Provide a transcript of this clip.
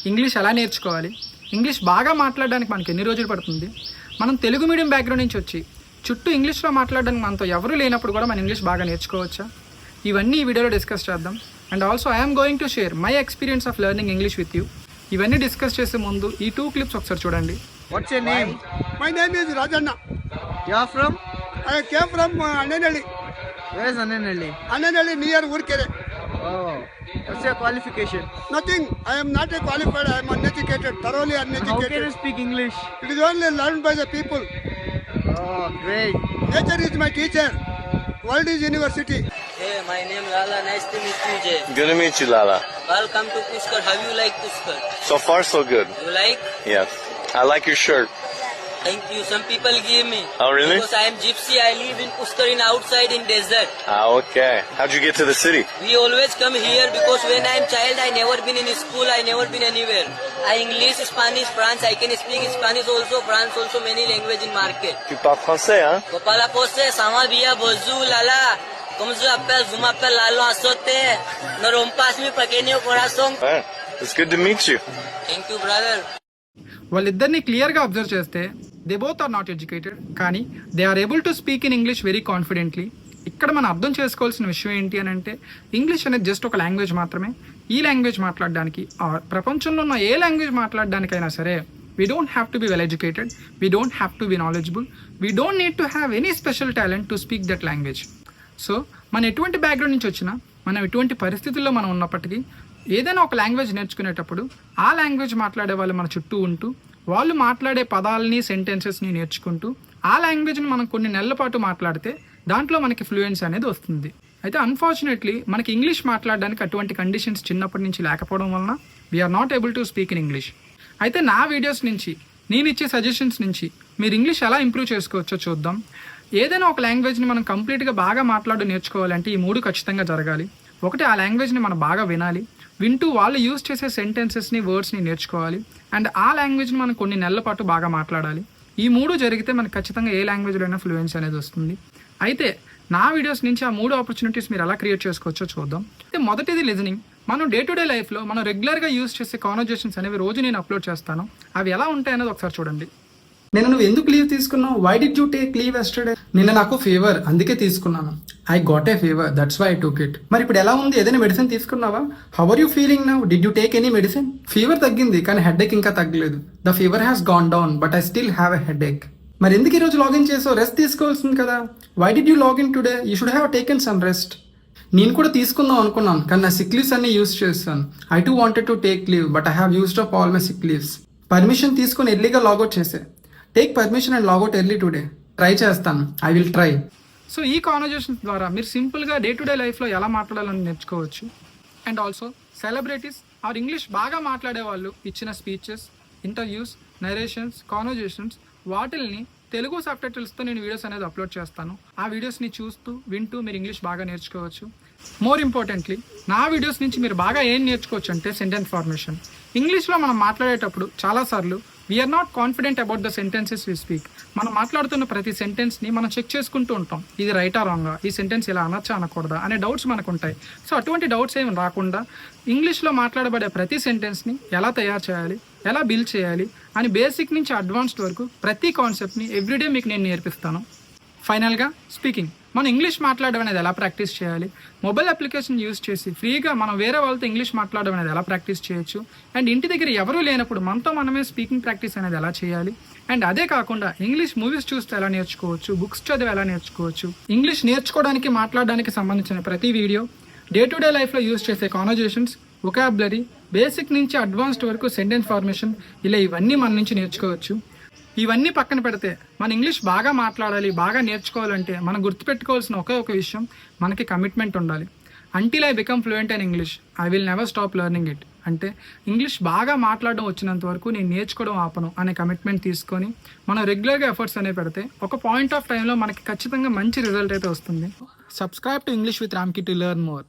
English ఎలా నేర్చుకోవాలి, English బాగా మాట్లాడడానికి మనకి ఎన్ని రోజులు పడుతుంది, మనం తెలుగు మీడియం బ్యాక్గ్రౌండ్ నుంచి వచ్చి చుట్టూ ఇంగ్లీష్లో మాట్లాడడానికి మనతో ఎవరు లేనప్పుడు కూడా మనం ఇంగ్లీష్ బాగా నేర్చుకోవచ్చా, ఇవన్నీ ఈ వీడియోలో డిస్కస్ చేద్దాం. And also I'm going to share my experience of learning English with you. ఇవన్నీ డిస్కస్ చేసే ముందు ఈ 2 clips ఒకసారి చూడండి. What's your name? My name is Rajanna. You are from? I came from Annanelli. Where is Annanelli? Annanelli near Urkere. Oh. What's your qualification? Nothing. I am not a qualified. I am uneducated, thoroughly How uneducated. can you speak English? It is only learned by the people. Oh, great. Nature is my teacher. World is university. Hey, my name Lala. Nice to meet you, Jay. Good to meet you, Lala. Welcome to Pushkar. How you like Pushkar? So far, so good. You like? Yes. I like your shirt. Thank you. Some people give me. Oh, really? Because I am gypsy. I live in Pushkar in outside in desert. Okay. How'd you get to the city? We always come here because when I am child, I never been in school. I never been anywhere. I English, Spanish, France. I can speak Spanish also, France also, many language in market. Tu parles français, hein? Gopala Pose, Sama Bia, Bozu, Lala. Kumzu Appel, Zuma Appel, Lalo Asote. Norompas mi pequeño corazón. It's good to meet you. Thank you, brother. వాళ్ళిద్దరిని క్లియర్గా observe చేస్తే they both are not educated, కానీ they are able to speak in English very confidently. ఇక్కడ మనం అర్థం చేసుకోవాల్సిన విషయం ఏంటి అని అంటే, ఇంగ్లీష్ అనేది జస్ట్ ఒక లాంగ్వేజ్ మాత్రమే. ఈ లాంగ్వేజ్ మాట్లాడడానికి ప్రపంచంలో ఉన్న ఏ లాంగ్వేజ్ మాట్లాడడానికైనా సరే we don't have to be well educated, we don't have to be knowledgeable, we don't need to have any special talent to speak that language. So మనం ఎటువంటి బ్యాక్గ్రౌండ్ నుంచి వచ్చినా, మనం ఎటువంటి పరిస్థితుల్లో మనం ఉన్నప్పటికీ ఏదైనా ఒక లాంగ్వేజ్ నేర్చుకునేటప్పుడు ఆ లాంగ్వేజ్ మాట్లాడే వాళ్ళు మన చుట్టూ ఉంటూ, వాళ్ళు మాట్లాడే పదాలని, సెంటెన్సెస్ని నేర్చుకుంటూ ఆ లాంగ్వేజ్ని మనం కొన్ని నెలల పాటు మాట్లాడితే దాంట్లో మనకి ఫ్లూయెన్సీ అనేది వస్తుంది. అయితే అన్ఫార్చునేట్లీ మనకి ఇంగ్లీష్ మాట్లాడడానికి అటువంటి కండిషన్స్ చిన్నప్పటి నుంచి లేకపోవడం వలన we are not able to speak in English. అయితే నా వీడియోస్ నుంచి, నేను ఇచ్చే సజెషన్స్ నుంచి మీరు ఇంగ్లీష్ ఎలా ఇంప్రూవ్ చేసుకోవచ్చో చూద్దాం. ఏదైనా ఒక లాంగ్వేజ్ని మనం కంప్లీట్గా బాగా నేర్చుకోవాలంటే ఈ 3 ఖచ్చితంగా జరగాలి. ఒకటి, ఆ లాంగ్వేజ్ని మనం బాగా వినాలి, వింటూ వాళ్ళు యూజ్ చేసే సెంటెన్సెస్ని, వర్డ్స్ని నేర్చుకోవాలి. అండ్ ఆ లాంగ్వేజ్ని మనం కొన్ని నెలల పాటు బాగా మాట్లాడాలి. ఈ 3 జరిగితే మనకు ఖచ్చితంగా ఏ లాంగ్వేజ్లో అయినా ఫ్లూయెన్సీ అనేది వస్తుంది. అయితే నా వీడియోస్ నుంచి ఆ 3 ఆపర్చునిటీస్ మీరు ఎలా క్రియేట్ చేసుకోవచ్చో చూద్దాం. అయితే మొదటిది లిజనింగ్. మనం డే టు డే లైఫ్లో మనం రెగ్యులర్గా యూజ్ చేసే కాన్వర్జేషన్స్ అనేవి రోజు నేను అప్లోడ్ చేస్తాను. అవి ఎలా ఉంటాయి అనేది ఒకసారి చూడండి. నువ్వు ఎందుకు లీవ్ తీసుకున్నావు? Why did you take leave yesterday? నిన్న నాకు ఫీవర్, అందుకే తీసుకున్నాను. I got a fever, that's why I took it. మరి ఇప్పుడు ఎలా ఉంది? ఏదైనా మెడిసిన్ తీసుకున్నావా? How are you feeling now? Did you take any medicine? Fever తగ్గింది, కానీ హెడేక్ ఇంకా తగ్గలేదు. The fever has gone down, but I still have a headache. మరి ఎందుకు ఈరోజు లాగిన్ చేసావు? రెస్ట్ తీసుకోవాల్సింది కదా. Why did you login today? You should have taken some rest. నేను కూడా తీసుకుందాం అనుకున్నాను, కానీ నా సిక్ లీవ్స్ అన్ని యూస్ చేస్తాను. I too wanted to take leave, but I have used up all my sick leaves. Permission తీసుకుని ఎర్లీగా లాగౌట్ చేసే. Take permission and logout early today. Try చేస్తాను, ఐ విల్ ట్రై. సో ఈ conversation ద్వారా మీరు సింపుల్గా డే టు డే లైఫ్లో ఎలా మాట్లాడాలని నేర్చుకోవచ్చు. And also celebrities or English బాగా మాట్లాడే వాళ్ళు ఇచ్చిన స్పీచెస్, ఇంటర్వ్యూస్, నరేషన్స్, కాన్వర్జేషన్స్, వాటిల్ని తెలుగు సబ్‌టైటిల్స్తో నేను వీడియోస్ అనేది అప్లోడ్ చేస్తాను. ఆ వీడియోస్ని చూస్తూ, వింటూ మీరు ఇంగ్లీష్ బాగా నేర్చుకోవచ్చు. మోర్ ఇంపార్టెంట్లీ, నా వీడియోస్ నుంచి మీరు బాగా ఏం నేర్చుకోవచ్చు అంటే సెంటెన్స్ ఫార్మేషన్. ఇంగ్లీష్లో మనం మాట్లాడేటప్పుడు చాలాసార్లు we are not confident about the sentences we speak. మనం మాట్లాడుతున్న ప్రతి సెంటెన్స్ని మనం చెక్ చేసుకుంటూ ఉంటాం. ఇది రైటా రాంగా, ఈ సెంటెన్స్ ఇలా అనొచ్చా అనకూడదా అనే డౌట్స్ మనకు ఉంటాయి. సో అటువంటి డౌట్స్ ఏమి రాకుండా ఇంగ్లీష్లో మాట్లాడబడే ప్రతి సెంటెన్స్ని ఎలా తయారు చేయాలి, ఎలా బిల్డ్ చేయాలి అని బేసిక్ నుంచి అడ్వాన్స్డ్ వరకు ప్రతి కాన్సెప్ట్ని ఎవ్రీడే మీకు నేను నేర్పిస్తాను. ఫైనల్గా స్పీకింగ్. మనం ఇంగ్లీష్ మాట్లాడడం అనేది ఎలా ప్రాక్టీస్ చేయాలి, మొబైల్ అప్లికేషన్ యూస్ చేసి ఫ్రీగా మనం వేరే వాళ్ళతో ఇంగ్లీష్ మాట్లాడడం అనేది ఎలా ప్రాక్టీస్ చేయొచ్చు, అండ్ ఇంటి దగ్గర ఎవరూ లేనప్పుడు మనతో మనమే స్పీకింగ్ ప్రాక్టీస్ అనేది ఎలా చేయాలి, అండ్ అదే కాకుండా ఇంగ్లీష్ మూవీస్ చూస్తే ఎలా నేర్చుకోవచ్చు, బుక్స్ చదివి ఎలా నేర్చుకోవచ్చు, ఇంగ్లీష్ నేర్చుకోవడానికి, మాట్లాడడానికి సంబంధించిన ప్రతి వీడియో, డే టు డే లైఫ్లో యూస్ చేసే కాన్వర్జేషన్స్, వొకాబులరీ, బేసిక్ నుంచి అడ్వాన్స్డ్ వరకు సెంటెన్స్ ఫార్మేషన్, ఇలా ఇవన్నీ మన నుంచి నేర్చుకోవచ్చు. ఇవన్నీ పక్కన పెడితే మన ఇంగ్లీష్ బాగా మాట్లాడాలి, బాగా నేర్చుకోవాలంటే మనం గుర్తుపెట్టుకోవాల్సిన ఒకే ఒక విషయం, మనకి కమిట్మెంట్ ఉండాలి. Until I become fluent in English I will never stop learning it. అంటే ఇంగ్లీష్ బాగా మాట్లాడడం వచ్చినంత వరకు నేను నేర్చుకోవడం ఆపను అనే కమిట్మెంట్ తీసుకొని మనం రెగ్యులర్గా ఎఫర్ట్స్ అనేవి పెడితే ఒక పాయింట్ ఆఫ్ టైంలో మనకి ఖచ్చితంగా మంచి రిజల్ట్ అయితే వస్తుంది. సబ్స్క్రైబ్ టు ఇంగ్లీష్ విత్ రామ్కి టు లెర్న్ మోర్.